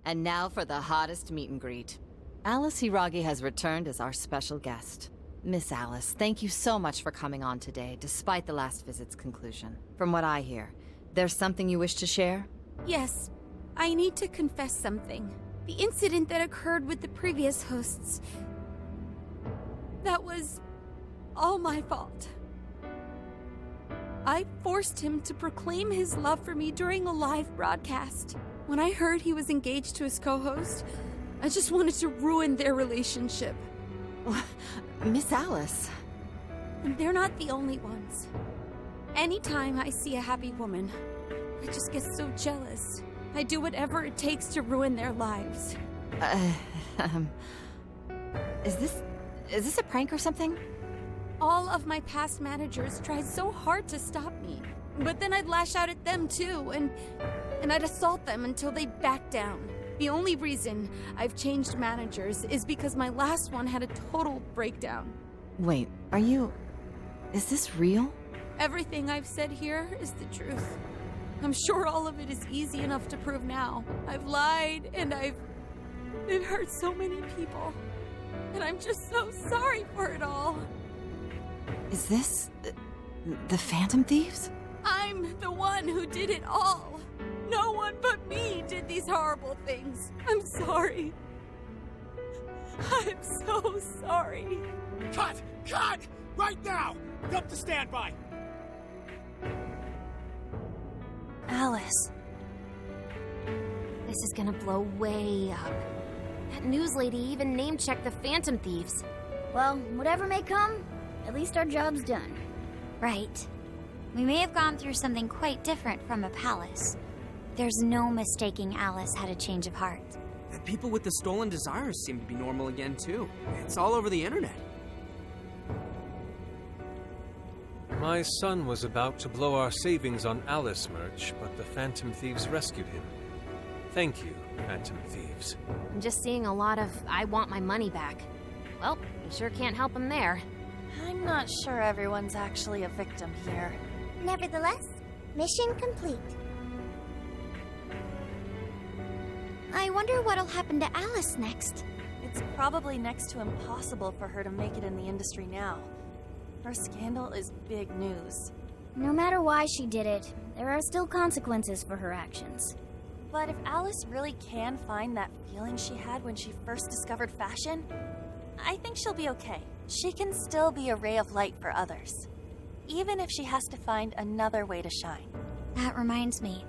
And now for the hottest meet and greet. Alice Hiragi has returned as our special guest. Miss Alice, thank you so much for coming on today, despite the last visit's conclusion. From what I hear, there's something you wish to share? Yes. I need to confess something. The incident that occurred with the previous hosts... that was... all my fault. I forced him to proclaim his love for me during a live broadcast. When I heard he was engaged to his co-host, I just wanted to ruin their relationship. Miss Alice... And they're not the only ones. Anytime I see a happy woman, I just get so jealous. I do whatever it takes to ruin their lives. Is this a prank or something? All of my past managers tried so hard to stop me. But then I'd lash out at them too, and I'd assault them until they backed down. The only reason I've changed managers is because my last one had a total breakdown. Wait, is this real? Everything I've said here is the truth. I'm sure all of it is easy enough to prove now. I've lied, and I've hurt so many people. And I'm just so sorry for it all. Is this... the Phantom Thieves? I'm the one who did it all. No one but me did these horrible things. I'm sorry. I'm so sorry. Cut! Cut! Right now! Jump to standby! Alice. This is gonna blow way up. That news lady even name-checked the Phantom Thieves. Well, whatever may come, at least our job's done. Right. We may have gone through something quite different from a palace. There's no mistaking Alice had a change of heart. The people with the stolen desires seem to be normal again, too. It's all over the internet. My son was about to blow our savings on Alice merch, but the Phantom Thieves rescued him. Thank you, Phantom Thieves. I'm just seeing a lot of I want my money back. Well, we sure can't help him there. I'm not sure everyone's actually a victim here. Nevertheless, mission complete. I wonder what'll happen to Alice next. It's probably next to impossible for her to make it in the industry now. Her scandal is big news. No matter why she did it, there are still consequences for her actions. But if Alice really can find that feeling she had when she first discovered fashion, I think she'll be okay. She can still be a ray of light for others, even if she has to find another way to shine. That reminds me,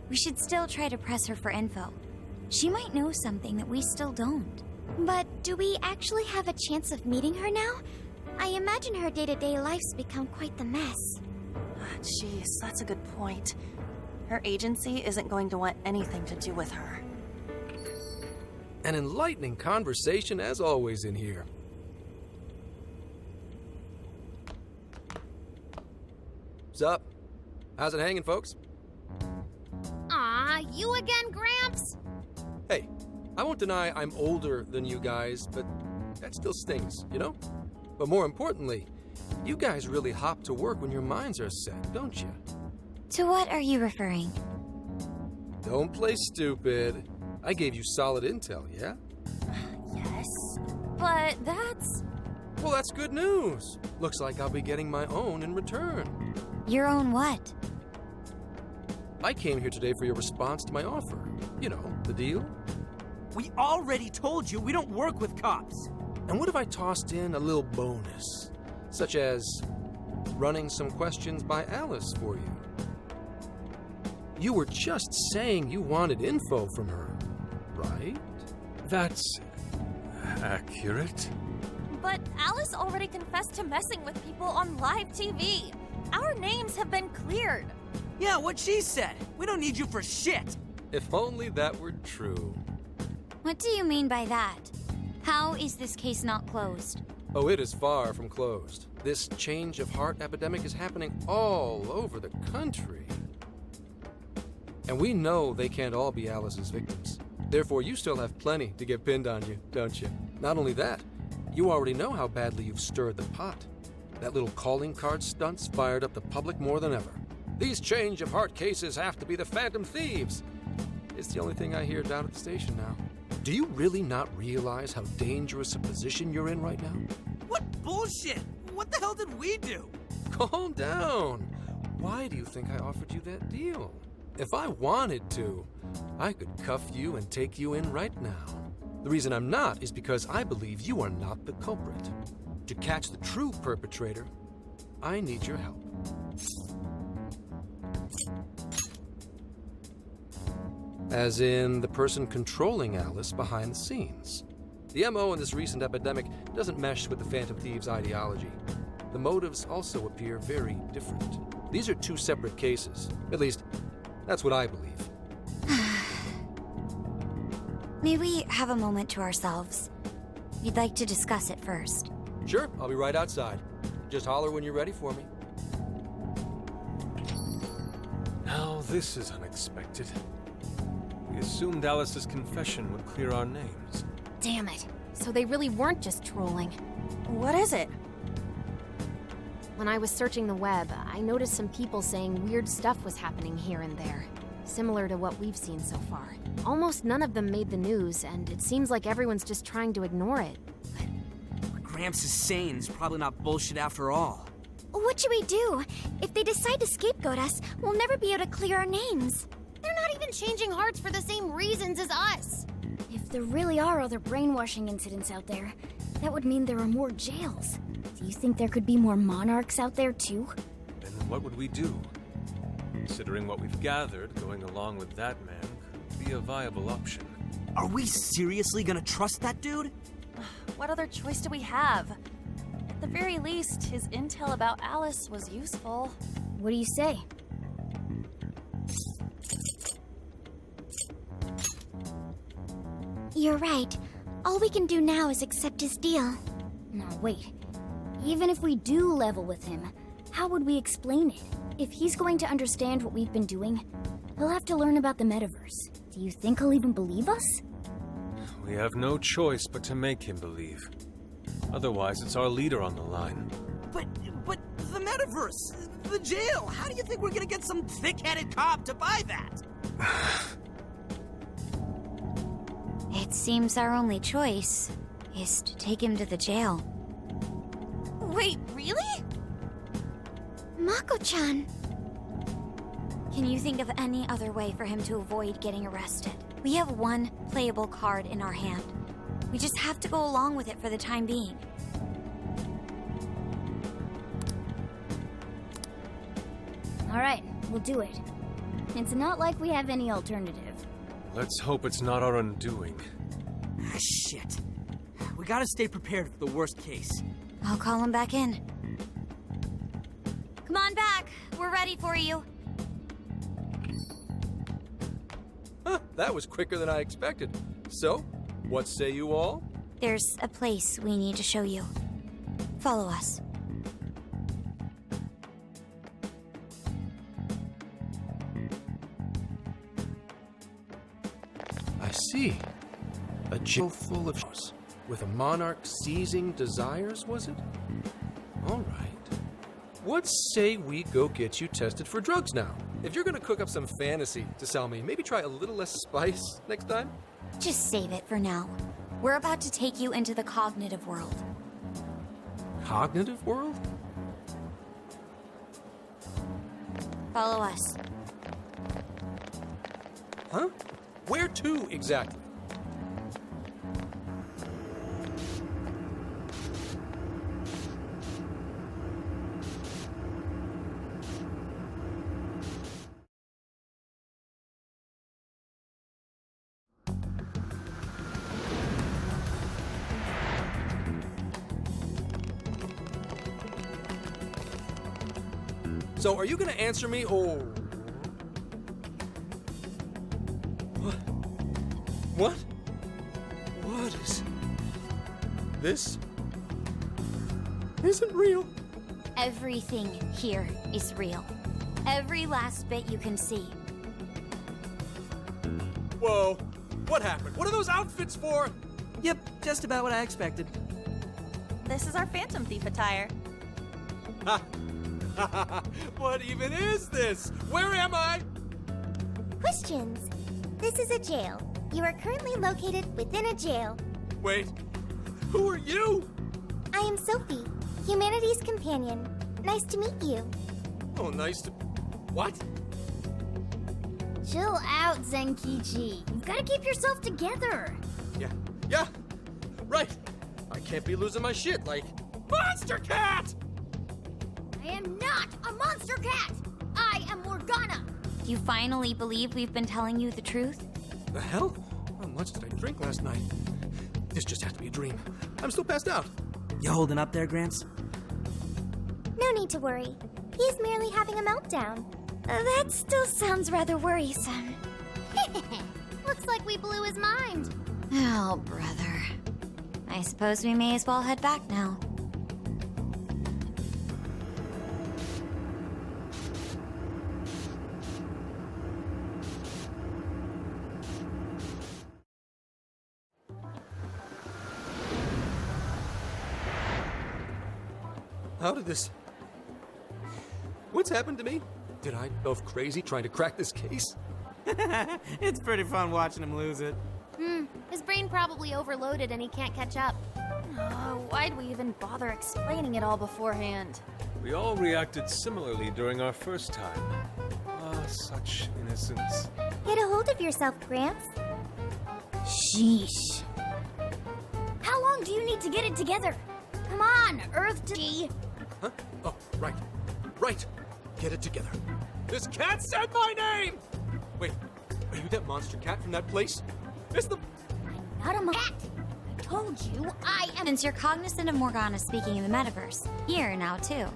we should still try to press her for info. She might know something that we still don't. But do we actually have a chance of meeting her now? I imagine her day-to-day life's become quite the mess. Jeez, that's a good point. Her agency isn't going to want anything to do with her. An enlightening conversation as always in here. What's up? How's it hanging, folks? Aw, you again, Gramps? Hey, I won't deny I'm older than you guys, but that still stings, you know? But more importantly, you guys really hop to work when your minds are set, don't you? To what are you referring? Don't play stupid. I gave you solid intel, yeah? Yes, but that's... Well, that's good news. Looks like I'll be getting my own in return. Your own what? I came here today for your response to my offer. You know, the deal. We already told you we don't work with cops. And what if I tossed in a little bonus? Such as running some questions by Alice for you. You were just saying you wanted info from her, right? That's... accurate? But Alice already confessed to messing with people on live TV. Our names have been cleared. Yeah, what she said. We don't need you for shit. If only that were true. What do you mean by that? How is this case not closed? Oh, it is far from closed. This change of heart epidemic is happening all over the country. And we know they can't all be Alice's victims. Therefore, you still have plenty to get pinned on you, don't you? Not only that, you already know how badly you've stirred the pot. That little calling card stunt's fired up the public more than ever. These change of heart cases have to be the Phantom Thieves. It's the only thing I hear down at the station now. Do you really not realize how dangerous a position you're in right now? What bullshit? What the hell did we do? Calm down. Why do you think I offered you that deal? If I wanted to, I could cuff you and take you in right now. The reason I'm not is because I believe you are not the culprit. To catch the true perpetrator, I need your help. As in the person controlling Alice behind the scenes. The MO in this recent epidemic doesn't mesh with the Phantom Thieves' ideology. The motives also appear very different. These are two separate cases. At least, that's what I believe. May we have a moment to ourselves? We'd like to discuss it first. Sure, I'll be right outside. Just holler when you're ready for me. Now this is unexpected. We assumed Alice's confession would clear our names. Damn it. So they really weren't just trolling. What is it? When I was searching the web, I noticed some people saying weird stuff was happening here and there. Similar to what we've seen so far. Almost none of them made the news, and it seems like everyone's just trying to ignore it. What Gramps is saying is probably not bullshit after all. What should we do? If they decide to scapegoat us, we'll never be able to clear our names. They're not even changing hearts for the same reasons as us. If there really are other brainwashing incidents out there, that would mean there are more jails. Do you think there could be more monarchs out there too? Then what would we do? Considering what we've gathered, going along with that man could be a viable option. Are we seriously gonna trust that dude? What other choice do we have? At the very least, his intel about Alice was useful. What do you say? You're right. All we can do now is accept his deal. No, wait. Even if we do level with him, how would we explain it? If he's going to understand what we've been doing, he'll have to learn about the metaverse. Do you think he'll even believe us? We have no choice but to make him believe. Otherwise, it's our leader on the line. But the metaverse, the jail, how do you think we're gonna get some thick-headed cop to buy that? It seems our only choice is to take him to the jail. Wait, really? Mako-chan! Can you think of any other way for him to avoid getting arrested? We have one playable card in our hand. We just have to go along with it for the time being. Alright, we'll do it. It's not like we have any alternative. Let's hope it's not our undoing. Ah, shit. We gotta stay prepared for the worst case. I'll call him back in. Come on back. We're ready for you. Huh, that was quicker than I expected. So, what say you all? There's a place we need to show you. Follow us. I see. A jail full of shows. With a monarch seizing desires, was it? All right. What say we go get you tested for drugs now? If you're gonna cook up some fantasy to sell me, maybe try a little less spice next time? Just save it for now. We're about to take you into the cognitive world. Cognitive world? Follow us. Huh? Where to, exactly? So, are you gonna answer me, or... What? What? What is... This... isn't real. Everything here is real. Every last bit you can see. Whoa. What happened? What are those outfits for? Yep, just about what I expected. This is our Phantom Thief attire. Ha! What even is this? Where am I? Questions. This is a jail. You are currently located within a jail. Wait, who are you? I am Sophie, humanity's companion. Nice to meet you. Oh, nice to... What? Chill out, Zenkichi. You've got to keep yourself together. Yeah, right. I can't be losing my shit like... Monster Cat! I am not a monster cat. I am Morgana. You finally believe we've been telling you the truth? The hell? How much did I drink last night? This just has to be a dream. I'm still passed out. You holding up there, Gramps? No need to worry. He's merely having a meltdown. That still sounds rather worrisome. Looks like we blew his mind. Oh, brother. I suppose we may as well head back now. How did this... What's happened to me? Did I go crazy trying to crack this case? It's pretty fun watching him lose it. His brain probably overloaded and he can't catch up. Oh, why'd we even bother explaining it all beforehand? We all reacted similarly during our first time. Ah, such innocence. Get a hold of yourself, Gramps. Sheesh. How long do you need to get it together? Come on, Earth to G. Huh? Oh, right. Right. Get it together. This cat said my name! Wait, are you that monster cat from that place? It's the... Not a cat. I told you I am. Since you're cognizant of Morgana speaking in the metaverse, here now too.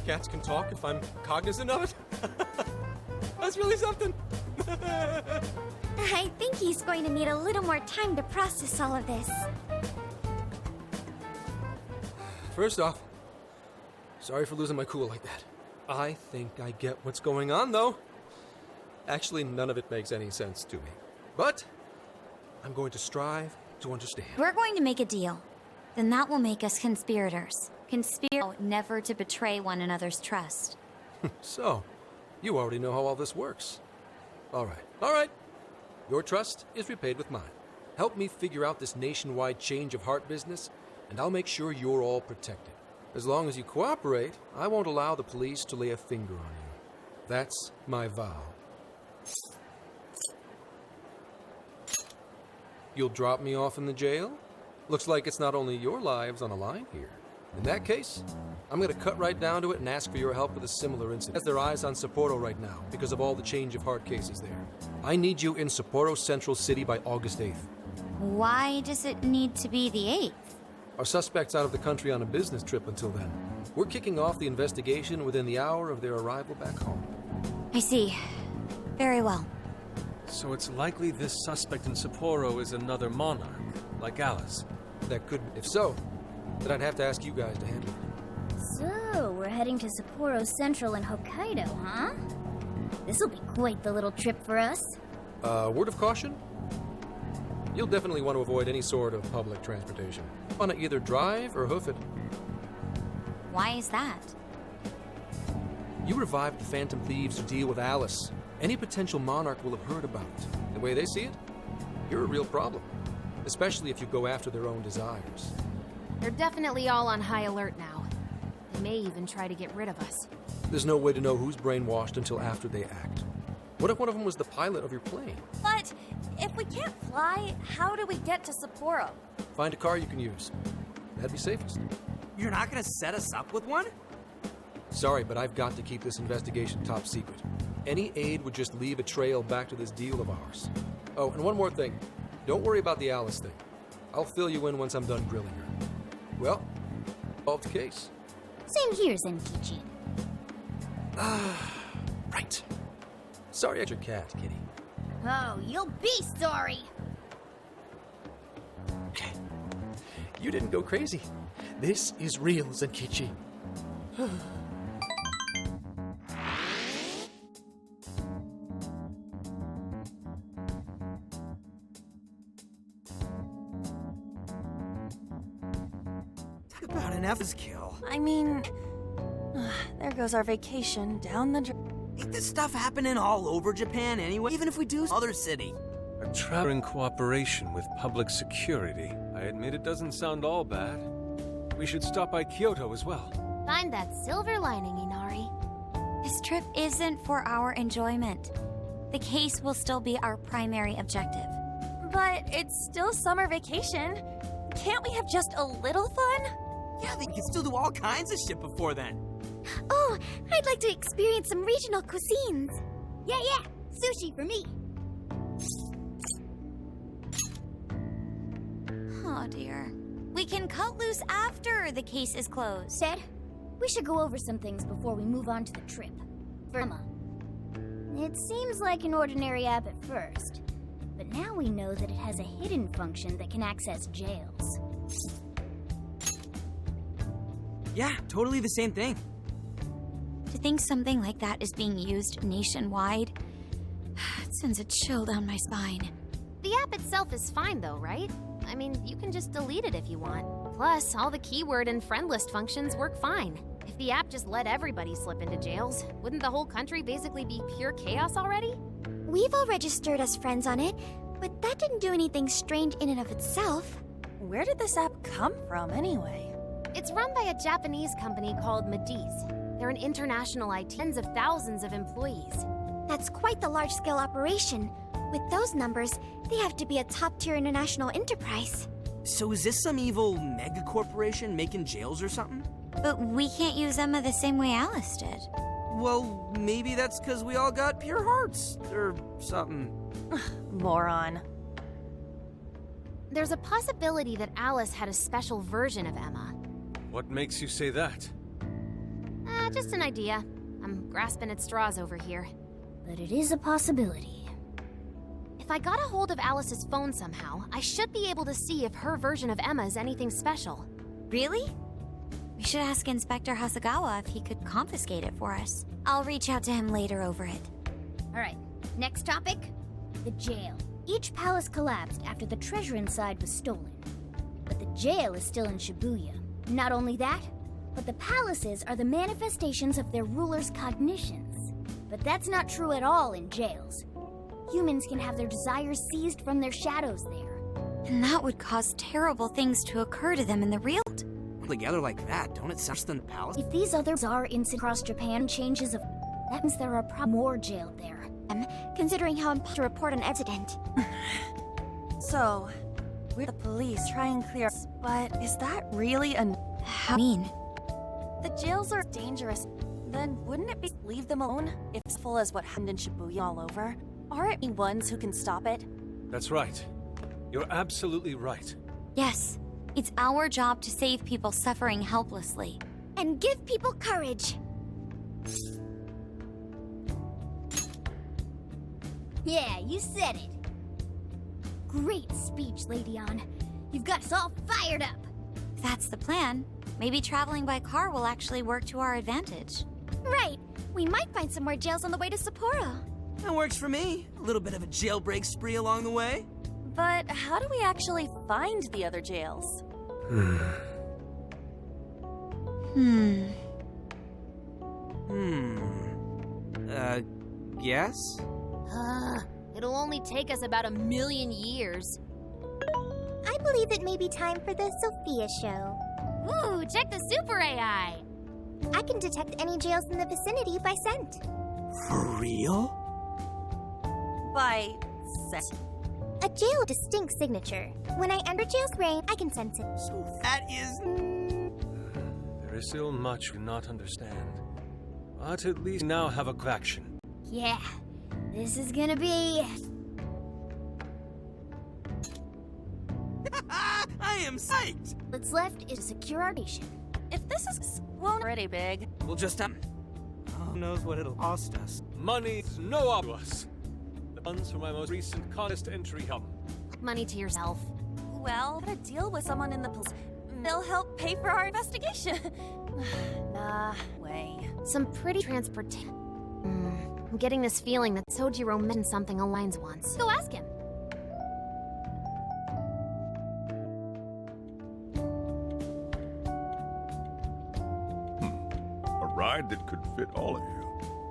Cats can talk if I'm cognizant of it? That's really something. I think he's going to need a little more time to process all of this. First off, sorry for losing my cool like that. I think I get what's going on, though. Actually, none of it makes any sense to me. But I'm going to strive to understand. We're going to make a deal. Then that will make us conspirators. Never to betray one another's trust. So, you already know how all this works. All right. Your trust is repaid with mine. Help me figure out this nationwide change of heart business, and I'll make sure you're all protected. As long as you cooperate, I won't allow the police to lay a finger on you. That's my vow. You'll drop me off in the jail? Looks like it's not only your lives on the line here. In that case, I'm gonna cut right down to it and ask for your help with a similar incident. Has their eyes on Sapporo right now because of all the change of heart cases there. I need you in Sapporo Central City by August 8th. Why does it need to be the 8th? Our suspect's out of the country on a business trip until then. We're kicking off the investigation within the hour of their arrival back home. I see. Very well. So it's likely this suspect in Sapporo is another monarch, like Alice. That could, if so, then I'd have to ask you guys to handle it. So, we're heading to Sapporo Central in Hokkaido, huh? This'll be quite the little trip for us. Word of caution? You'll definitely want to avoid any sort of public transportation. Want to either drive or hoof it. Why is that? You revived the Phantom Thieves to deal with Alice. Any potential monarch will have heard about it. The way they see it, you're a real problem. Especially if you go after their own desires. They're definitely all on high alert now. They may even try to get rid of us. There's no way to know who's brainwashed until after they act. What if one of them was the pilot of your plane? But if we can't fly, how do we get to Sapporo? Find a car you can use. That'd be safest. You're not gonna set us up with one? Sorry, but I've got to keep this investigation top secret. Any aid would just leave a trail back to this deal of ours. Oh, and one more thing. Don't worry about the Alice thing. I'll fill you in once I'm done grilling her. Well, solved case. Same here, Zenkichi. Right. Sorry, extra cat, kitty. Oh, you'll be sorry. Okay. You didn't go crazy. This is real, Zenkichi. Talk about an F's kill. I mean, there goes our vacation down the drain. Ain't this stuff happening all over Japan anyway, even if we do other city? A traveling cooperation with public security. I admit it doesn't sound all bad. We should stop by Kyoto as well. Find that silver lining, Inari. This trip isn't for our enjoyment. The case will still be our primary objective. But it's still summer vacation. Can't we have just a little fun? Yeah, they can still do all kinds of shit before then. Oh, I'd like to experience some regional cuisines. Yeah, sushi for me. Oh dear. We can cut loose after the case is closed. Ted, we should go over some things before we move on to the trip. Emma. It seems like an ordinary app at first, but now we know that it has a hidden function that can access jails. Yeah, totally the same thing. To think something like that is being used nationwide, it sends a chill down my spine. The app itself is fine though, right? I mean, you can just delete it if you want. Plus, all the keyword and friend list functions work fine. If the app just let everybody slip into jails, wouldn't the whole country basically be pure chaos already? We've all registered as friends on it, but that didn't do anything strange in and of itself. Where did this app come from, anyway? It's run by a Japanese company called Mediz. They're an international IT, tens of thousands of employees. That's quite the large-scale operation. With those numbers, they have to be a top-tier international enterprise. So is this some evil mega corporation making jails or something? But we can't use Emma the same way Alice did. Well, maybe that's because we all got pure hearts, or something. Moron. There's a possibility that Alice had a special version of Emma. What makes you say that? Just an idea. I'm grasping at straws over here. But it is a possibility. If I got a hold of Alice's phone somehow, I should be able to see if her version of Emma is anything special. Really? We should ask Inspector Hasagawa if he could confiscate it for us. I'll reach out to him later over it. Alright, next topic. The jail. Each palace collapsed after the treasure inside was stolen. But the jail is still in Shibuya. Not only that, but the palaces are the manifestations of their rulers' cognitions. But that's not true at all in jails. Humans can have their desires seized from their shadows there. And that would cause terrible things to occur to them in the real world. Together like that, don't it sound worse than the palace? If these other bizarre incidents across Japan changes of... that means there are more jailed there. Considering how important to report an incident. So, we're the police try and clear, but is that really How mean? The jails are dangerous. Then wouldn't it be leave them alone if it's full as what happened in Shibuya all over? Aren't we ones who can stop it? That's right. You're absolutely right. Yes, it's our job to save people suffering helplessly. And give people courage. Yeah, you said it. Great speech, Lady Ann. You've got us all fired up. If that's the plan, maybe traveling by car will actually work to our advantage. Right. We might find some more jails on the way to Sapporo. That works for me. A little bit of a jailbreak spree along the way. But how do we actually find the other jails? Yes? It'll only take us about 1,000,000 years. I believe it may be time for the Sophia show. Ooh, check the super AI! I can detect any jails in the vicinity by scent. For real? By scent. A jail distinct signature. When I enter jail's range, I can sense it. So that is... There is still much we do not understand. But at least now have a action. Yeah, this is gonna be... I am psyched! What's left is to secure our nation. If this is already big, We'll just, who knows what it'll cost us. Money's no object to us. The funds from my most recent contest entry come. Money to yourself. well, gotta deal with someone in the police. They'll help pay for our investigation. Nah, way. Some pretty transportation. I'm getting this feeling that Sojiro mentioned something along those lines. Go ask him. A ride that could fit all of you.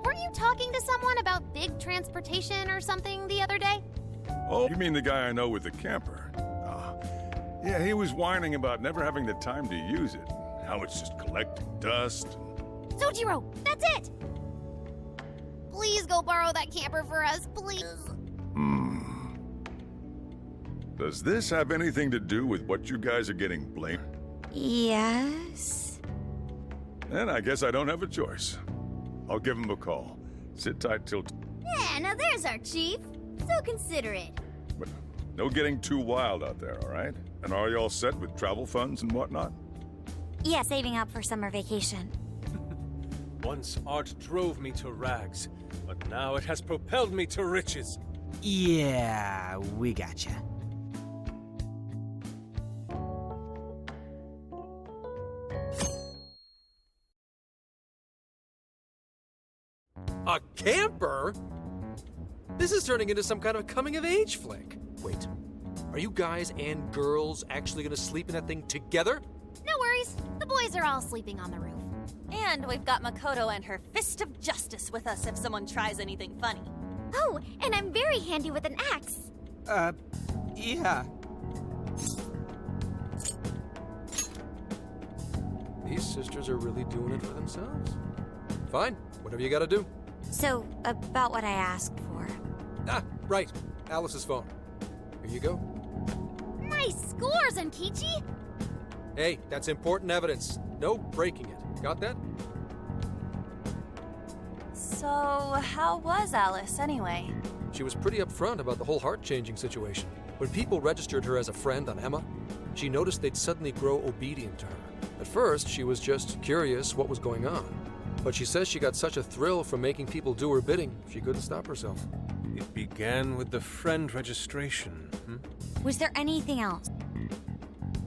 Weren't you talking to someone about big transportation or something the other day? Oh, you mean the guy I know with the camper? Yeah, he was whining about never having the time to use it. How it's just collecting dust. Sojiro, that's it! Please go borrow that camper for us, please. Does this have anything to do with what you guys are getting blamed? Yes? Then I guess I don't have a choice. I'll give him a call. Sit tight till... Yeah, now there's our chief. So considerate. But no getting too wild out there, all right? And are you all set with travel funds and whatnot? Yeah, saving up for summer vacation. Once art drove me to rags, but now it has propelled me to riches. Yeah, we gotcha. A camper? This is turning into some kind of coming-of-age flick. Wait, are you guys and girls actually gonna sleep in that thing together? No worries. The boys are all sleeping on the roof. And we've got Makoto and her Fist of Justice with us if someone tries anything funny. Oh, and I'm very handy with an axe. Yeah. These sisters are really doing it for themselves. Fine, whatever you gotta do. So, about what I asked for. Ah, right. Alice's phone. Here you go. Nice scores, Enkichi! Hey, that's important evidence. No breaking it. Got that? So, how was Alice anyway? She was pretty upfront about the whole heart-changing situation. When people registered her as a friend on Emma, she noticed they'd suddenly grow obedient to her. At first, she was just curious what was going on. But she says she got such a thrill from making people do her bidding, she couldn't stop herself. It began with the friend registration, Was there anything else?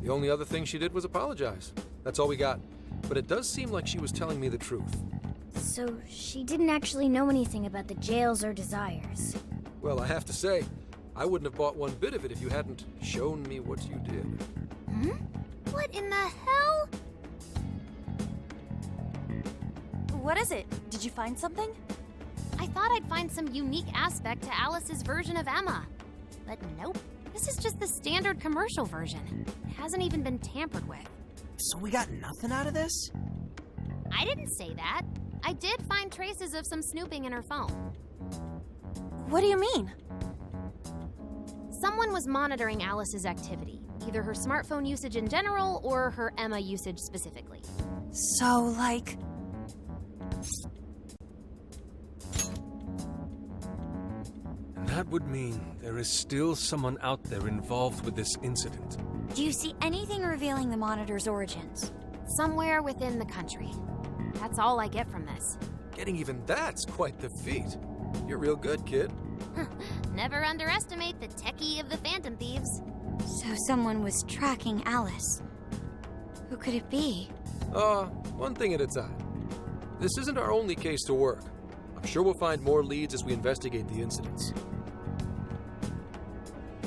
The only other thing she did was apologize. That's all we got. But it does seem like she was telling me the truth. So she didn't actually know anything about the jails or desires. Well, I have to say, I wouldn't have bought one bit of it if you hadn't shown me what you did. What in the hell? What is it? Did you find something? I thought I'd find some unique aspect to Alice's version of Emma. But nope. This is just the standard commercial version. It hasn't even been tampered with. So we got nothing out of this? I didn't say that. I did find traces of some snooping in her phone. What do you mean? Someone was monitoring Alice's activity, either her smartphone usage in general or her Emma usage specifically. So, like... And that would mean there is still someone out there involved with this incident. Do you see anything revealing the monitor's origins? Somewhere within the country. That's all I get from this. Getting even that's quite the feat. You're real good, kid. Never underestimate the techie of the Phantom Thieves. So someone was tracking Alice. Who could it be? One thing at a time. This isn't our only case to work. I'm sure we'll find more leads as we investigate the incidents.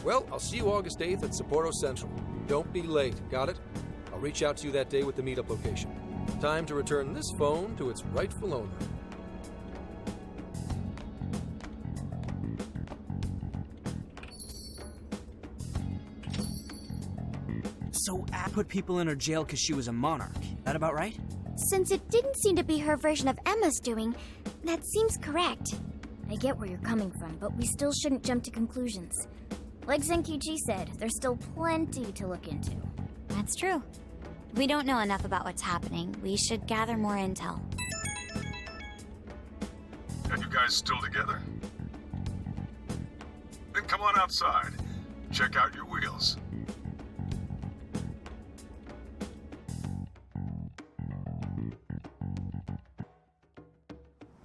Well, I'll see you August 8th at Sapporo Central. Don't be late, got it? I'll reach out to you that day with the meetup location. Time to return this phone to its rightful owner. So I put people in her jail because she was a monarch. That about right? Since it didn't seem to be her version of Emma's doing, that seems correct. I get where you're coming from, but we still shouldn't jump to conclusions. Like Zenkichi said, there's still plenty to look into. That's true. We don't know enough about what's happening. We should gather more intel. And you guys still together? Then come on outside. Check out your wheels.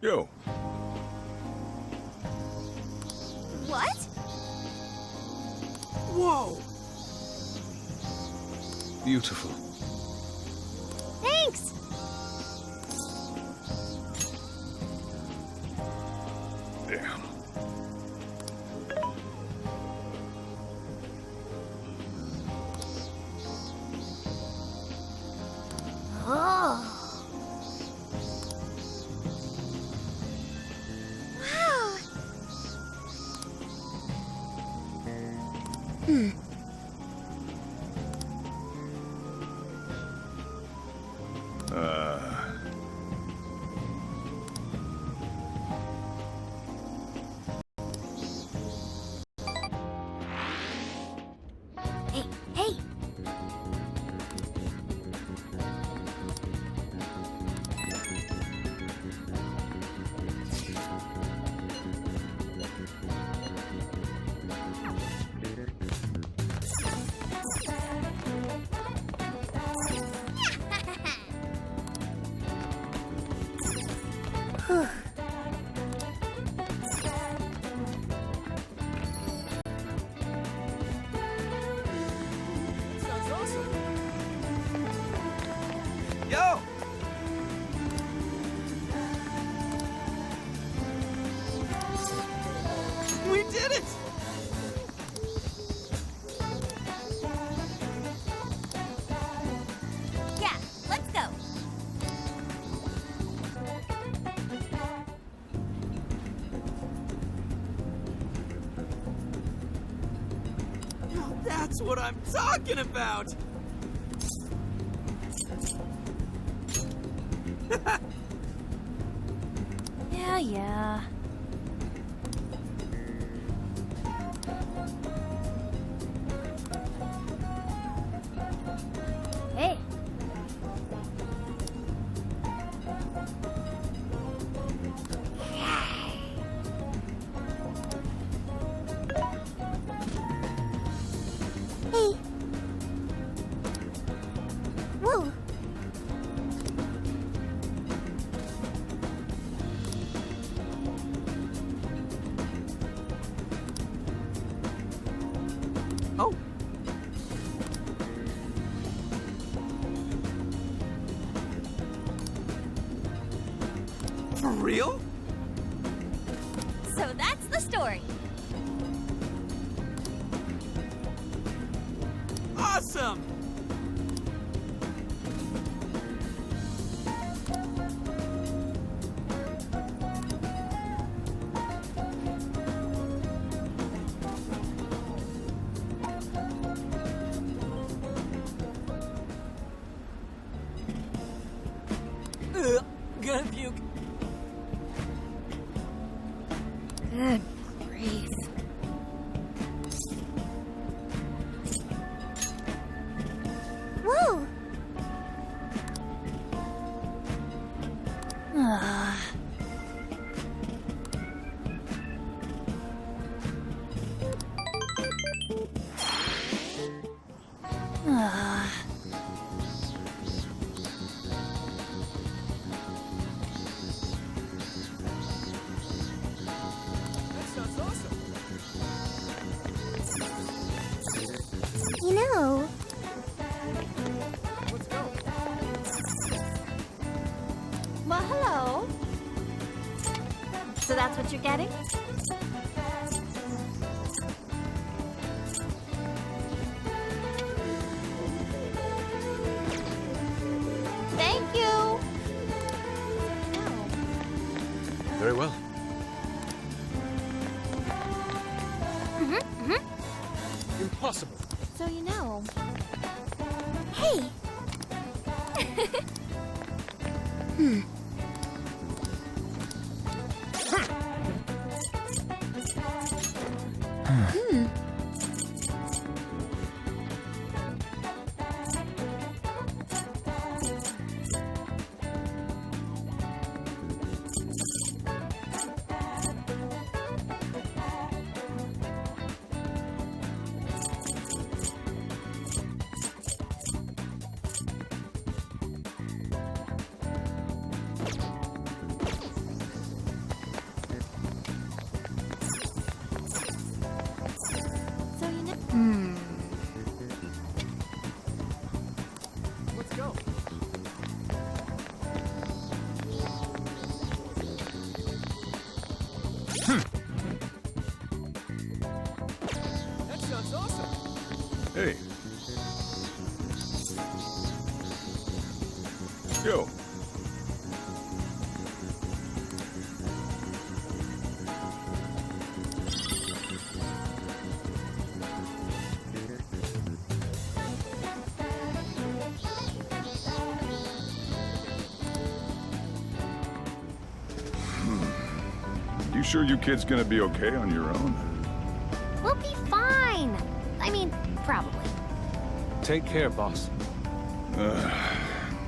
Yo. What? Whoa! Beautiful. Thanks! Damn. Oh. Wow. Sounds awesome. Yo! We did it! Yeah, let's go. Now that's what I'm talking about! Yeah. Hey. Hey. Whoa. Oh. For real? So that's the story. Awesome! Gonna puke. Good grief. Whoa. That sounds awesome. You know, Let's go. Well, hello. So that's what you're getting? Thank you. Very well. Impossible. so you know. Hey. So you know. Let's go. That sounds awesome. Hey. Yo. You sure you kids gonna be okay on your own? We'll be fine. I mean, probably. Take care, boss.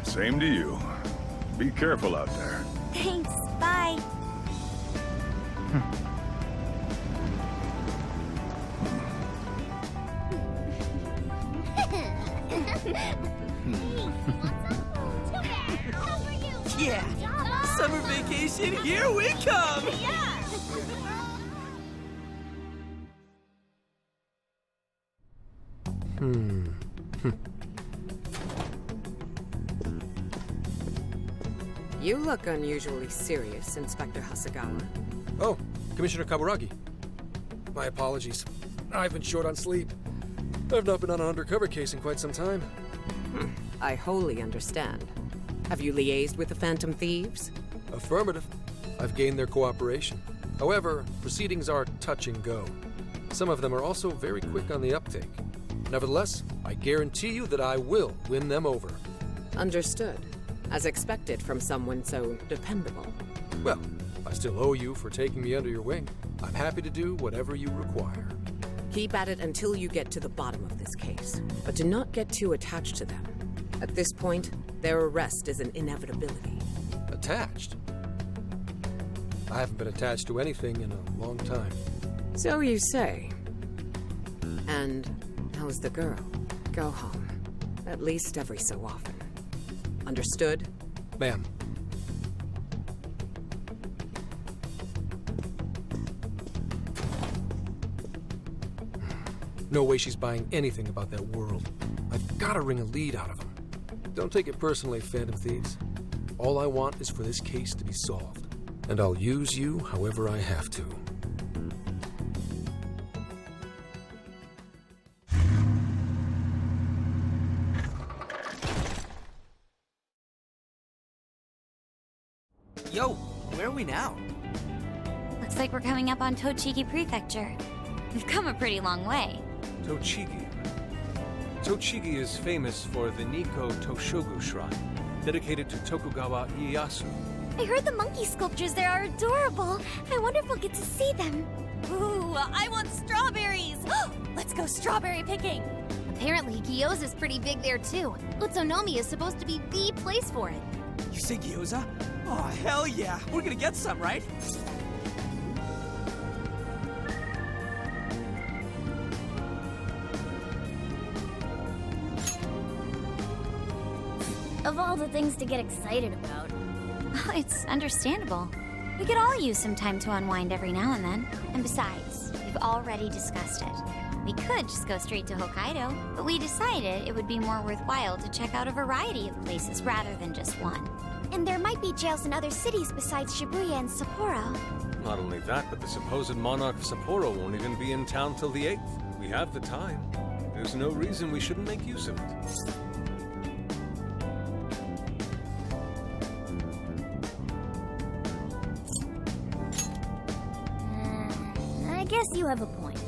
Same to you. Be careful out there. Thanks. Bye. Yeah. Summer vacation. vacation, here we come! You look unusually serious, Inspector Hasagawa. Oh, Commissioner Kaburagi. My apologies. I've been short on sleep. I've not been on an undercover case in quite some time. I wholly understand. Have you liaised with the Phantom Thieves? Affirmative. I've gained their cooperation. However, proceedings are touch and go. Some of them are also very quick on the uptake. Nevertheless, I guarantee you that I will win them over. Understood. As expected from someone so dependable. Well, I still owe you for taking me under your wing. I'm happy to do whatever you require. Keep at it until you get to the bottom of this case. But do not get too attached to them. At this point, their arrest is an inevitability. Attached? I haven't been attached to anything in a long time. So you say. And how's the girl? Go home. At least every so often. Understood? Ma'am. No way she's buying anything about that world. I've got to wring a lead out of them. Don't take it personally, Phantom Thieves. All I want is for this case to be solved. And I'll use you however I have to. Yo, where are we now? Looks like we're coming up on Tochigi Prefecture. We've come a pretty long way. Tochigi. Tochigi is famous for the Nikko Toshogu Shrine, dedicated to Tokugawa Ieyasu. I heard the monkey sculptures there are adorable. I wonder if we'll get to see them. Ooh, I want strawberries! Let's go strawberry picking! Apparently, gyoza's pretty big there too. Utsunomiya is supposed to be the place for it. You say gyoza? Oh, hell yeah! We're gonna get some, right? Of all the things to get excited about. Oh, it's understandable. We could all use some time to unwind every now and then. And besides, we've already discussed it. We could just go straight to Hokkaido, but we decided it would be more worthwhile to check out a variety of places rather than just one. And there might be jails in other cities besides Shibuya and Sapporo. Not only that, but the supposed monarch of Sapporo won't even be in town till the 8th. We have the time. There's no reason we shouldn't make use of it. I guess you have a point.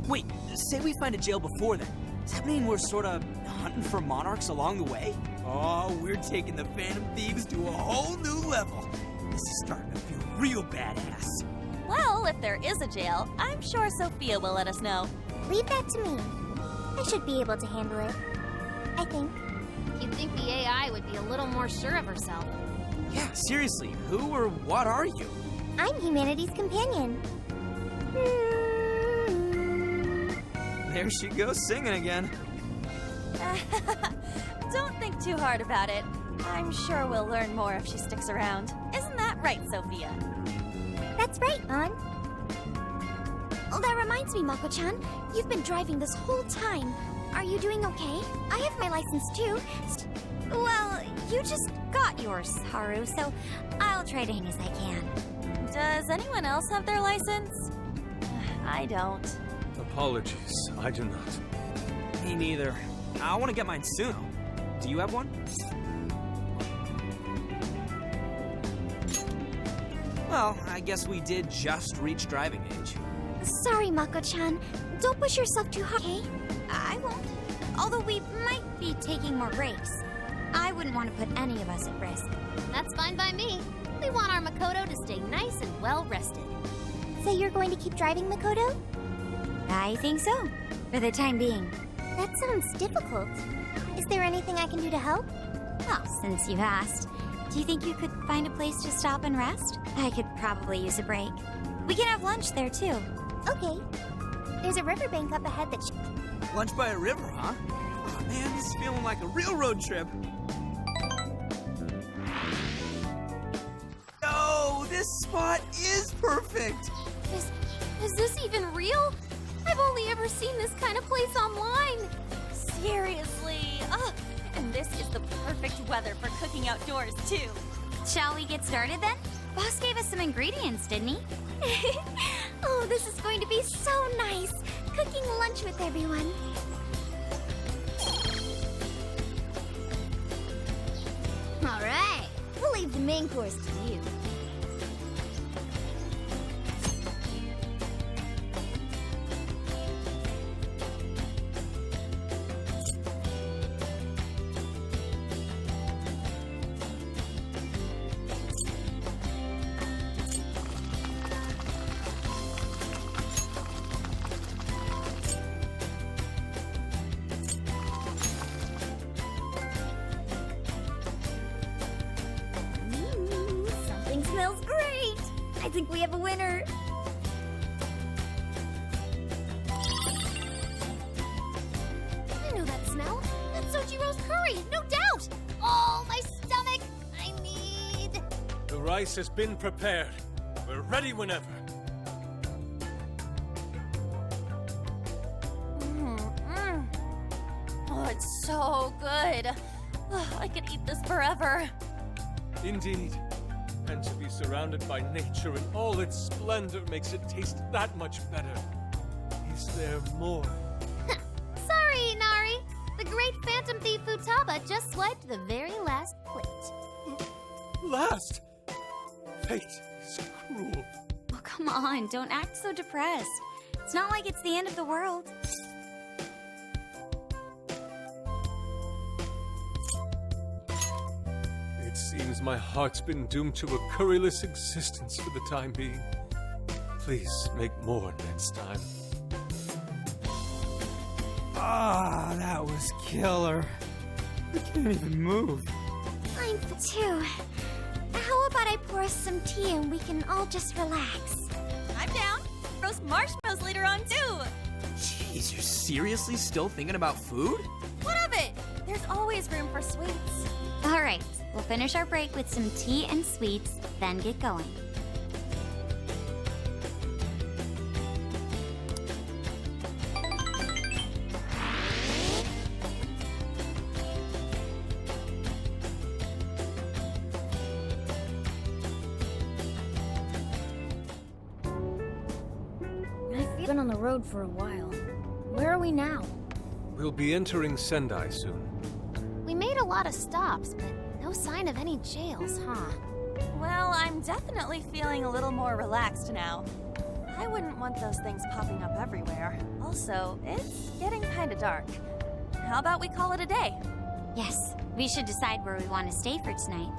Wait, say we find a jail before then. Does that mean we're sorta hunting for monarchs along the way? Oh, we're taking the Phantom Thieves to a whole new level. This is starting to feel real badass. Well, if there is a jail, I'm sure Sophia will let us know. Leave that to me. I should be able to handle it. I think. You'd think the AI would be a little more sure of herself. Yeah, seriously, who or what are you? I'm humanity's companion. There she goes singing again. Don't think too hard about it. I'm sure we'll learn more if she sticks around. Isn't that right, Sophia? That's right, An. Oh, that reminds me, Mako-chan. You've been driving this whole time. Are you doing okay? I have my license too. Well, you just got yours, Haru, so I'll try to hang as I can. Does anyone else have their license? I don't. Apologies, I do not. Me neither. I want to get mine soon. Do you have one? Well, I guess we did just reach driving age. Sorry, Mako-chan. Don't push yourself too hard, okay? I won't. Although we might be taking more breaks. I wouldn't want to put any of us at risk. That's fine by me. We want our Makoto to stay nice and well rested. So you're going to keep driving, Makoto? I think so, for the time being. That sounds difficult. Is there anything I can do to help? Well, since you've asked, do you think you could find a place to stop and rest? I could probably use a break. We can have lunch there, too. Okay. There's a riverbank up ahead that Lunch by a river, huh? Oh man, this is feeling like a real road trip. Yo, This spot is perfect! Is this even real? I've only ever seen this kind of place online. Seriously. Ugh. And this is the perfect weather for cooking outdoors, too. Shall we get started then? Boss gave us some ingredients, didn't he? Oh, this is going to be so nice. Cooking lunch with everyone. All right. We'll leave the main course to you. Something smells great. I think we have a winner. I know that smell. That's Sojiro's curry, no doubt. Oh, my stomach. I need... The rice has been prepared. We're ready whenever. Oh, it's so good. I could eat this forever. Indeed. And to be surrounded by nature in all its splendor makes it taste that much better. Is there more? Sorry, Inari. The great Phantom Thief Futaba just swiped the very last plate. Last! Fate is cruel. Oh, come on, don't act so depressed. It's not like it's the end of the world. It seems my heart's been doomed to a curryless existence for the time being. Please make more next time. Ah, that was killer. I can't even move. I'm too. How about I pour us some tea and we can all just relax? I'm down. Roast marshmallows later on, too. Jeez, you're seriously still thinking about food? What of it? There's always room for sweets. All right, we'll finish our break with some tea and sweets, then get going. I've been on the road for a while. Where are we now? We'll be entering Sendai soon. We made a lot of stops, but no sign of any jails, huh? Well, I'm definitely feeling a little more relaxed now. I wouldn't want those things popping up everywhere. Also, it's getting kinda dark. How about we call it a day? Yes, we should decide where we want to stay for tonight.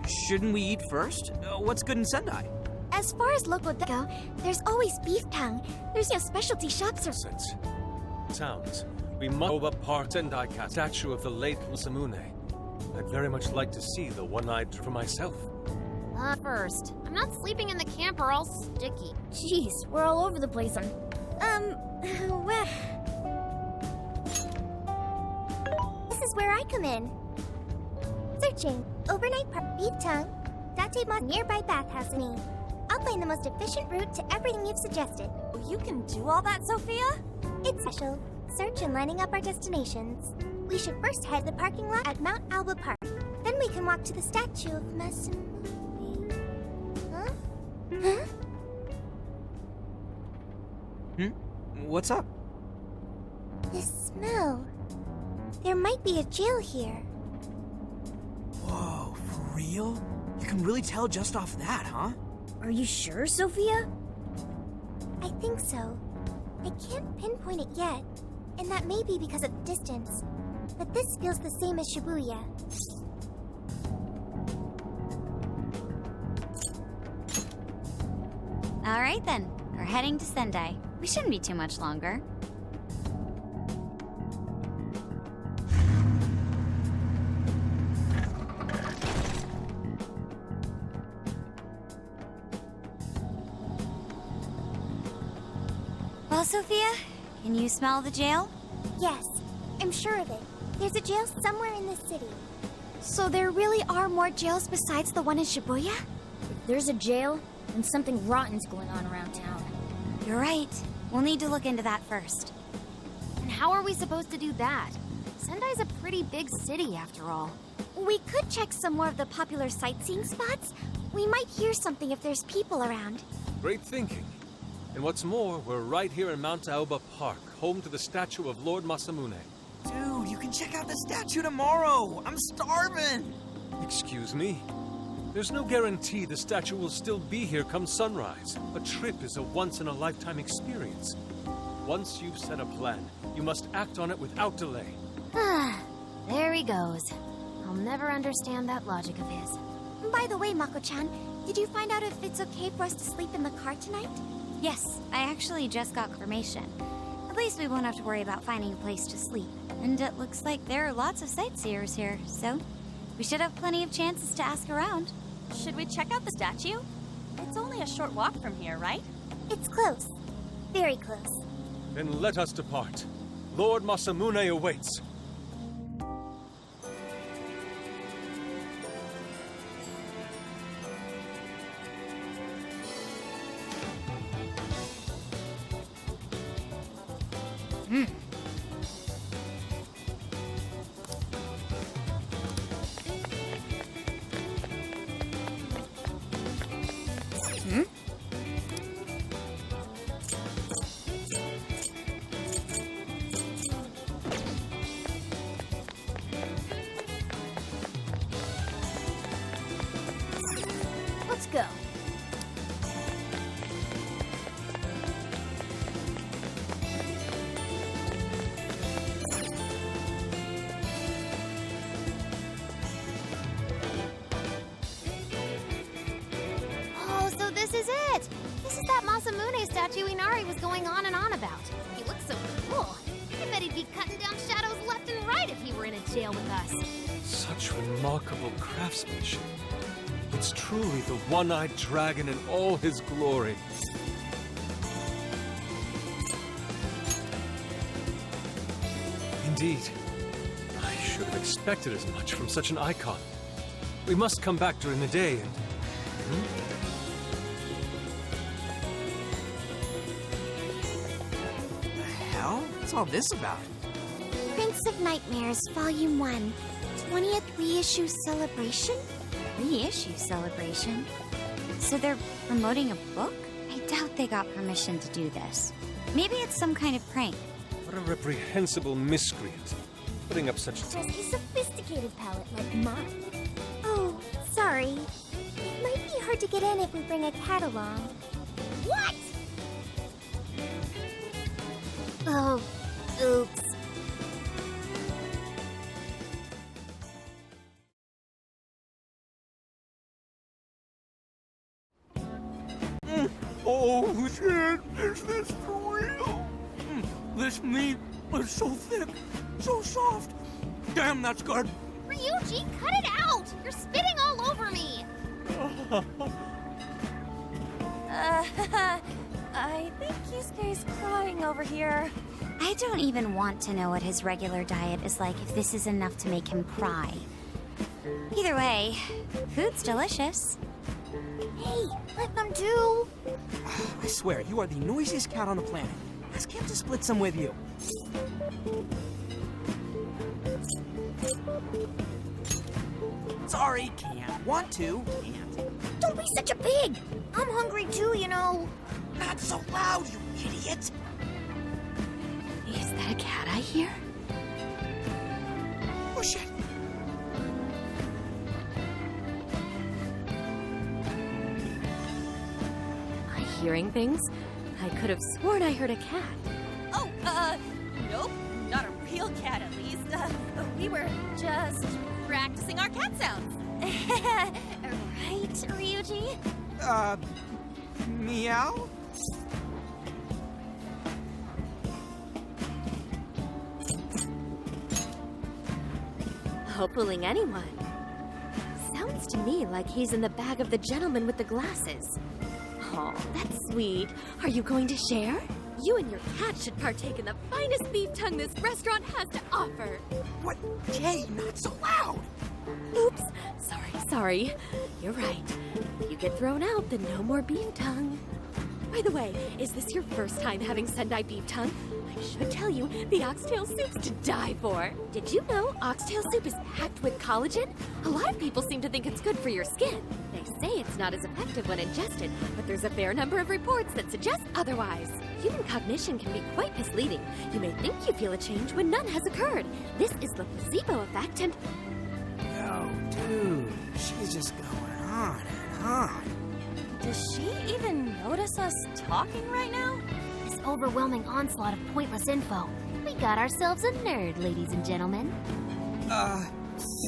Shouldn't we eat first? What's good in Sendai? As far as local go, there's always beef tongue. There's no specialty shops or... Since towns, we must go up Park Sendai Cat, statue of the late Masamune. I'd very much like to see the one-eyed for myself. First, I'm not sleeping in the camper all sticky. Jeez, we're all over the place on... well... This is where I come in. Searching. Overnight park, beef tongue, Datemon nearby bathhouse me. I'll find the most efficient route to everything you've suggested. You can do all that, Sophia? It's special. Search and lining up our destinations. We should first head the parking lot at Mount Alba Park. Then we can walk to the statue of Masamune. Huh? Huh? What's up? This smell. There might be a jail here. Whoa, for real? You can really tell just off that, huh? Are you sure, Sophia? I think so. I can't pinpoint it yet, and that may be because of distance. But this feels the same as Shibuya. All right then, we're heading to Sendai. We shouldn't be too much longer. Well, Sophia, can you smell the jail? Yes, I'm sure of it. There's a jail somewhere in this city. So there really are more jails besides the one in Shibuya? If there's a jail, and something rotten's going on around town. You're right. We'll need to look into that first. And how are we supposed to do that? Sendai's a pretty big city, after all. We could check some more of the popular sightseeing spots. We might hear something if there's people around. Great thinking. And what's more, we're right here in Mount Aoba Park, home to the statue of Lord Masamune. Dude, you can check out the statue tomorrow. I'm starving. Excuse me? There's no guarantee the statue will still be here come sunrise. A trip is a once-in-a-lifetime experience. Once you've set a plan, you must act on it without delay. There he goes. I'll never understand that logic of his. By the way, Mako-chan, did you find out if it's okay for us to sleep in the car tonight? Yes, I actually just got confirmation. At least we won't have to worry about finding a place to sleep. And it looks like there are lots of sightseers here, so we should have plenty of chances to ask around. Should we check out the statue? It's only a short walk from here, right? It's close. Very close. Then let us depart. Lord Masamune awaits. Let's go. Oh, so this is it! This is that Masamune statue Inari was going on and on about. He looks so cool. I bet he'd be cutting down shadows left and right if he were in a jail with us. Such remarkable craftsmanship. It's truly the one-eyed dragon in all his glory. Indeed. I should have expected as much from such an icon. We must come back during the day and... The hell? What's all this about? Prince of Nightmares, Volume 1. 20th reissue celebration? Reissue celebration? So they're promoting a book? I doubt they got permission to do this. Maybe it's some kind of prank. What a reprehensible miscreant. Putting up such... Just a sophisticated palette like mine. Oh, sorry. It might be hard to get in if we bring a cat along. What? Oh, oops. Oh, shit! Is this for real? This meat is so thick, so soft. Damn, that's good. Ryuji, cut it out! You're spitting all over me! I think Yusuke's crying over here. I don't even want to know what his regular diet is like if this is enough to make him cry. Either way, food's delicious. Hey, let them do. I swear, you are the noisiest cat on the planet. Ask him to split some with you. Sorry, can't. Want to, can't. Don't be such a pig! I'm hungry too, you know. Not so loud, you idiot! Is that a cat I hear? Oh, shit! Am I hearing things? I could have sworn I heard a cat. Oh, nope. Not a real cat, at least. We were just practicing our cat sounds. Right, Ryuji? Meow? Fooling anyone. Sounds to me like he's in the bag of the gentleman with the glasses. Oh, that's sweet. Are you going to share? You and your cat should partake in the finest beef tongue this restaurant has to offer. What? Jay, not so loud! Oops. Sorry. You're right. If you get thrown out, then no more beef tongue. By the way, is this your first time having Sendai beef tongue? I should tell you, the oxtail soup's to die for. Did you know oxtail soup is packed with collagen? A lot of people seem to think it's good for your skin. They say it's not as effective when ingested, but there's a fair number of reports that suggest otherwise. Human cognition can be quite misleading. You may think you feel a change when none has occurred. This is the placebo effect and... Yo, dude, she's just going on and on. Does she even notice us talking right now? This overwhelming onslaught of pointless info. We got ourselves a nerd, ladies and gentlemen.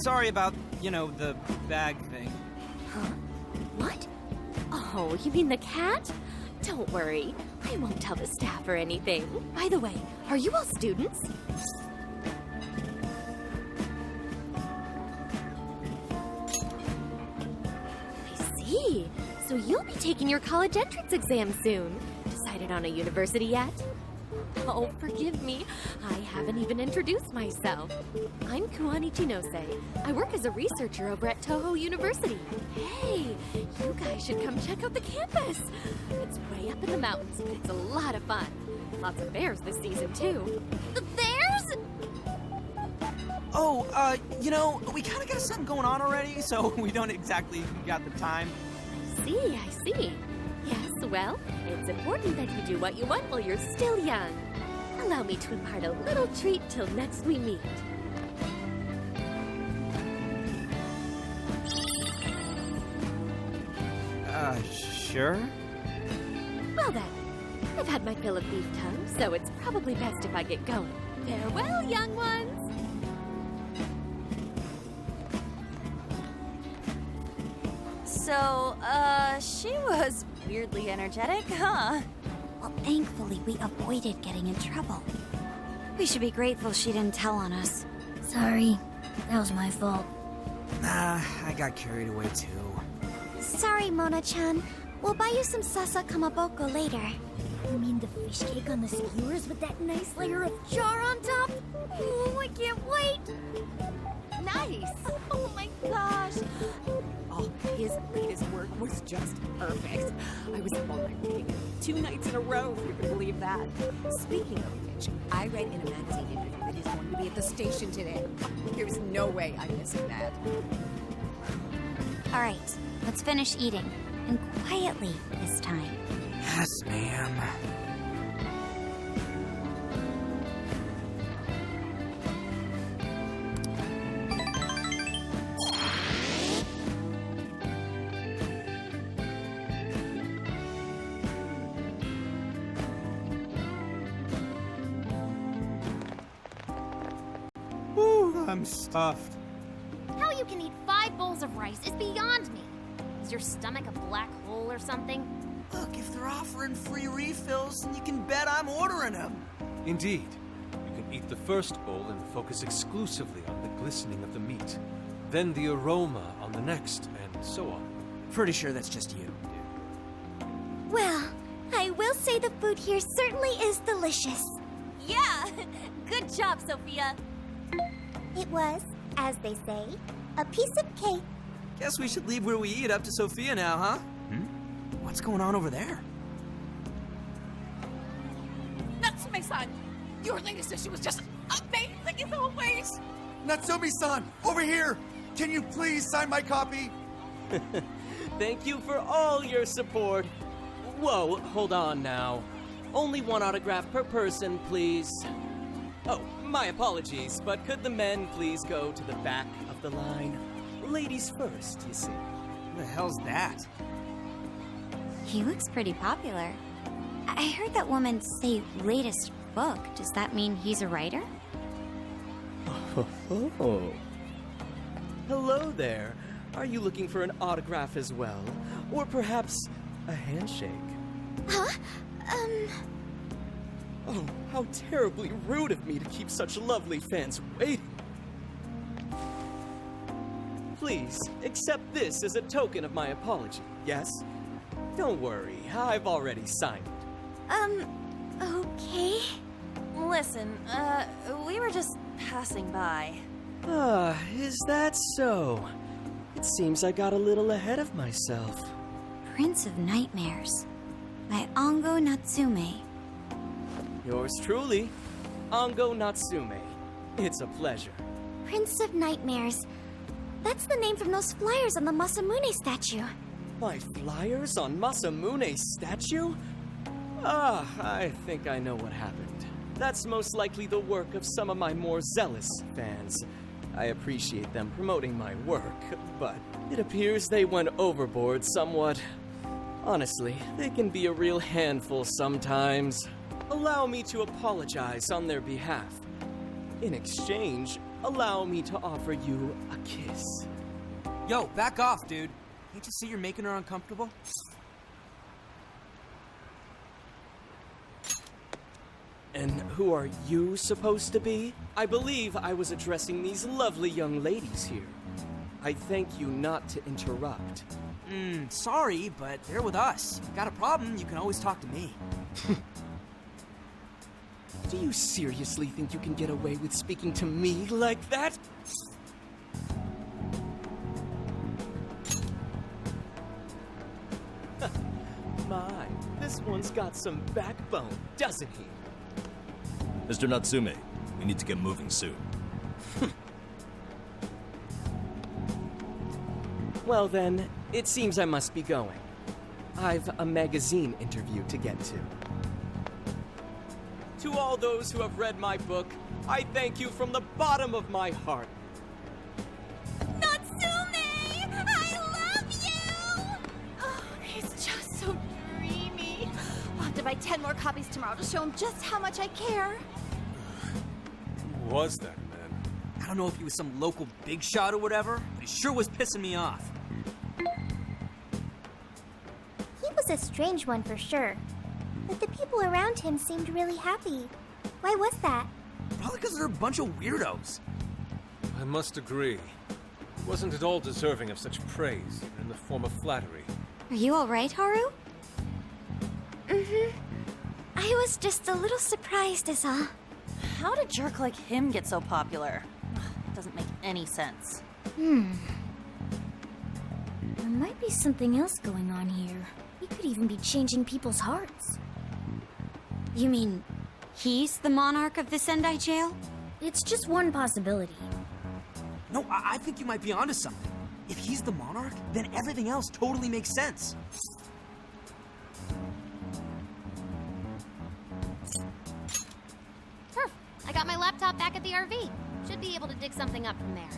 Sorry about, the bag thing. Huh? What? Oh, you mean the cat? Don't worry. I won't tell the staff or anything. By the way, are you all students? I see. So you'll be taking your college entrance exam soon. Decided on a university yet? Oh, forgive me. I haven't even introduced myself. I'm Kuani Chinose. I work as a researcher over at Toho University. Hey, you guys should come check out the campus. It's way up in the mountains, but it's a lot of fun. Lots of bears this season, too. The bears? Oh, we kind of got something going on already, so we don't exactly got the time. I see. Yes, well, it's important that you do what you want while you're still young. Allow me to impart a little treat till next we meet. Sure? Well then, I've had my fill of beef tongue, so it's probably best if I get going. Farewell, young ones! So, she was weirdly energetic, huh? Well, thankfully, we avoided getting in trouble. We should be grateful she didn't tell on us. Sorry, that was my fault. Nah, I got carried away too. Sorry, Mona-chan. We'll buy you some sasa kamaboko later. You mean the fish cake on the skewers with that nice layer of char on top? Oh, I can't wait! Nice! Oh my gosh! Oh, his latest work was just perfect. I was up all night reading it 2 nights in a row, if you can believe that. Speaking of which, I read in a magazine interview that he's going to be at the station today. There's no way I'm missing that. All right, let's finish eating. And quietly this time. Yes, ma'am. Whew, I'm stuffed. How you can eat 5 bowls of rice is beyond me. Is your stomach a black hole or something? Look, if they're offering free refills, then you can bet I'm ordering them. Indeed. You can eat the first bowl and focus exclusively on the glistening of the meat. Then the aroma on the next, and so on. Pretty sure that's just you, dude. Well, I will say the food here certainly is delicious. Yeah! Good job, Sophia! It was, as they say, a piece of cake. Guess we should leave where we eat up to Sophia now, huh? What's going on over there? Natsume-san! Your latest issue was just amazing as always! Natsumi-san, over here! Can you please sign my copy? Thank you for all your support. Whoa, hold on now. Only 1 autograph per person, please. Oh, my apologies, but could the men please go to the back of the line? Ladies first, you see. Who the hell's that? He looks pretty popular. I heard that woman say latest book. Does that mean he's a writer? Oh. Hello there. Are you looking for an autograph as well? Or perhaps a handshake? Huh? Oh, how terribly rude of me to keep such lovely fans waiting. Please, accept this as a token of my apology, yes? Don't worry, I've already signed it. Okay. Listen, we were just passing by. Is that so? It seems I got a little ahead of myself. Prince of Nightmares by Ango Natsume. Yours truly, Ango Natsume. It's a pleasure. Prince of Nightmares. That's the name from those flyers on the Masamune statue. My flyers on Masamune's statue? I think I know what happened. That's most likely the work of some of my more zealous fans. I appreciate them promoting my work, but it appears they went overboard somewhat. Honestly, they can be a real handful sometimes. Allow me to apologize on their behalf. In exchange, allow me to offer you a kiss. Yo, back off, dude. Can't you see you're making her uncomfortable? And who are you supposed to be? I believe I was addressing these lovely young ladies here. I thank you not to interrupt. Sorry, but they're with us. Got a problem, you can always talk to me. Do you seriously think you can get away with speaking to me like that? My, this one's got some backbone, doesn't he? Mr. Natsume, we need to get moving soon. Well then, it seems I must be going. I've a magazine interview to get to. To all those who have read my book, I thank you from the bottom of my heart. Natsume! I love you! Oh, he's just so dreamy. I'll have to buy 10 more copies tomorrow to show him just how much I care. Who was that man? I don't know if he was some local big shot or whatever, but he sure was pissing me off. He was a strange one for sure. But the people around him seemed really happy. Why was that? Probably because they're a bunch of weirdos. I must agree. Wasn't at all deserving of such praise, even in the form of flattery. Are you alright, Haru? Mm-hmm. I was just a little surprised is all. How did a jerk like him get so popular? It doesn't make any sense. There might be something else going on here. He could even be changing people's hearts. You mean he's the monarch of the Sendai jail? It's just one possibility. No, I think you might be onto something. If he's the monarch, then everything else totally makes sense. I got my laptop back at the RV. Should be able to dig something up from there.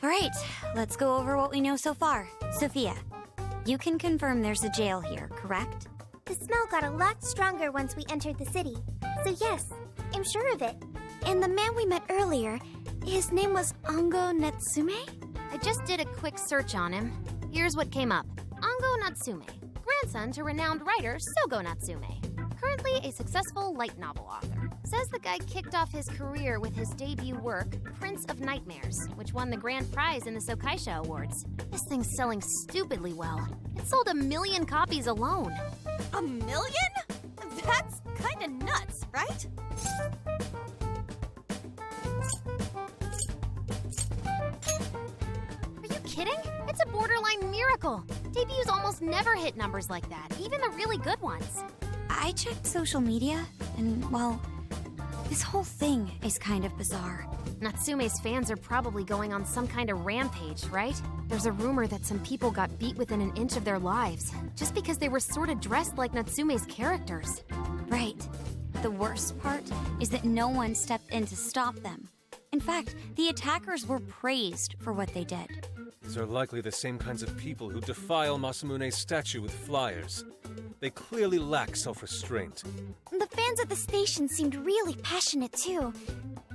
Alright, let's go over what we know so far. Sophia, you can confirm there's a jail here, correct? The smell got a lot stronger once we entered the city. So yes, I'm sure of it. And the man we met earlier, his name was Ango Natsume? I just did a quick search on him. Here's what came up. Ango Natsume, grandson to renowned writer Sogo Natsume. Currently a successful light novel author. Says the guy kicked off his career with his debut work, Prince of Nightmares, which won the grand prize in the Sokaisha Awards. This thing's selling stupidly well. It sold 1 million copies alone. 1 million? That's kinda nuts, right? Are you kidding? It's a borderline miracle. Debuts almost never hit numbers like that, even the really good ones. I checked social media, and, well, this whole thing is kind of bizarre. Natsume's fans are probably going on some kind of rampage, right? There's a rumor that some people got beat within an inch of their lives, just because they were sort of dressed like Natsume's characters. Right. The worst part is that no one stepped in to stop them. In fact, the attackers were praised for what they did. These are likely the same kinds of people who defile Masamune's statue with flyers. They clearly lack self-restraint. The fans at the station seemed really passionate too.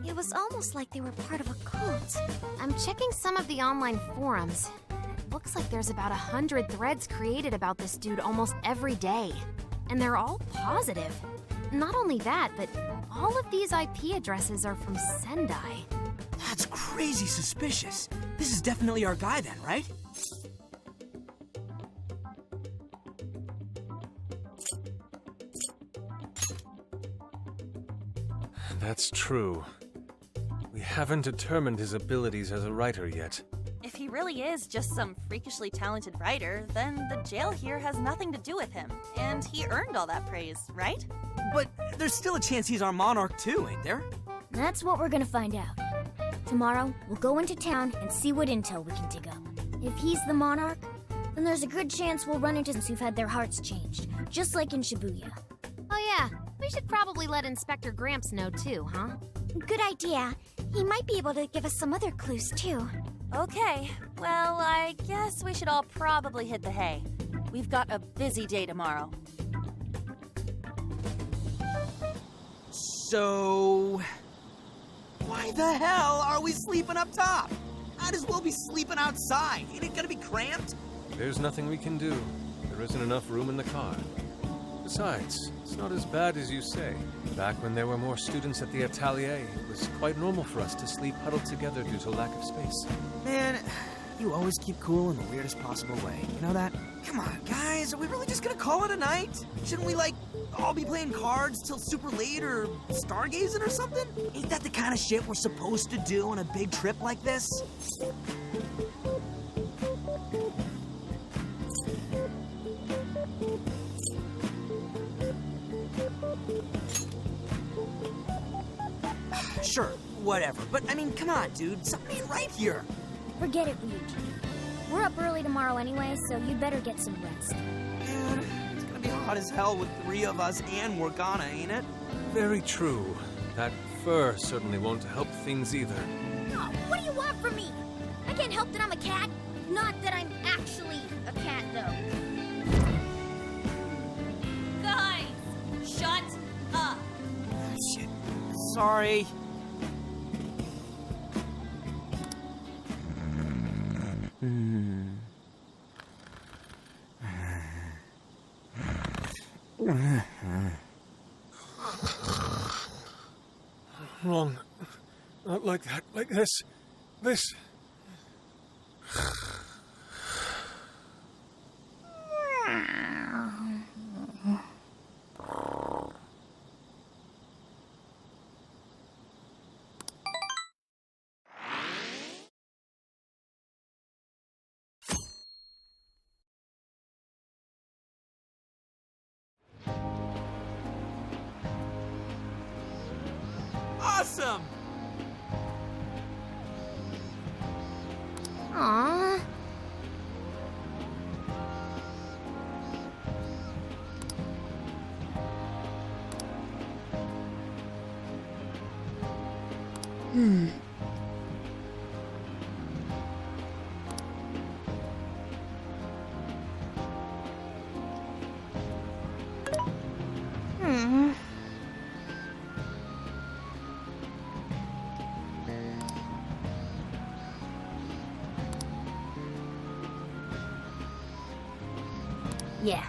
It was almost like they were part of a cult. I'm checking some of the online forums. It looks like there's about 100 threads created about this dude almost every day. And they're all positive. Not only that, but all of these IP addresses are from Sendai. That's crazy suspicious. This is definitely our guy then, right? That's true. We haven't determined his abilities as a writer yet. If he really is just some freakishly talented writer, then the jail here has nothing to do with him, and he earned all that praise, right? But there's still a chance he's our monarch too, ain't there? That's what we're gonna find out. Tomorrow, we'll go into town and see what intel we can dig up. If he's the monarch, then there's a good chance we'll run into those who've had their hearts changed, just like in Shibuya. Oh yeah, we should probably let Inspector Gramps know too, huh? Good idea. He might be able to give us some other clues too. Okay, well, I guess we should all probably hit the hay. We've got a busy day tomorrow. So... why the hell are we sleeping up top? Might as well be sleeping outside. Ain't it gonna be cramped? There's nothing we can do. There isn't enough room in the car. Besides, it's not as bad as you say. Back when there were more students at the atelier, it was quite normal for us to sleep huddled together due to lack of space. Man, you always keep cool in the weirdest possible way. You know that? Come on, guys, are we really just gonna call it a night? Shouldn't we, like, all be playing cards till super late or stargazing or something? Ain't that the kind of shit we're supposed to do on a big trip like this? Sure, whatever. But, I mean, come on, dude. Something ain't right here. Forget it, Ryuji. We're up early tomorrow anyway, so you'd better get some rest. Man, it's gonna be hot as hell with 3 of us and Morgana, ain't it? Very true. That fur certainly won't help things either. Oh, what do you want from me? I can't help that I'm a cat. Not that I'm actually a cat, though. Guys, shut up. Shit. Sorry. Wrong. Not like that. Like this. This. Awesome! Aww. Hmm. Yeah,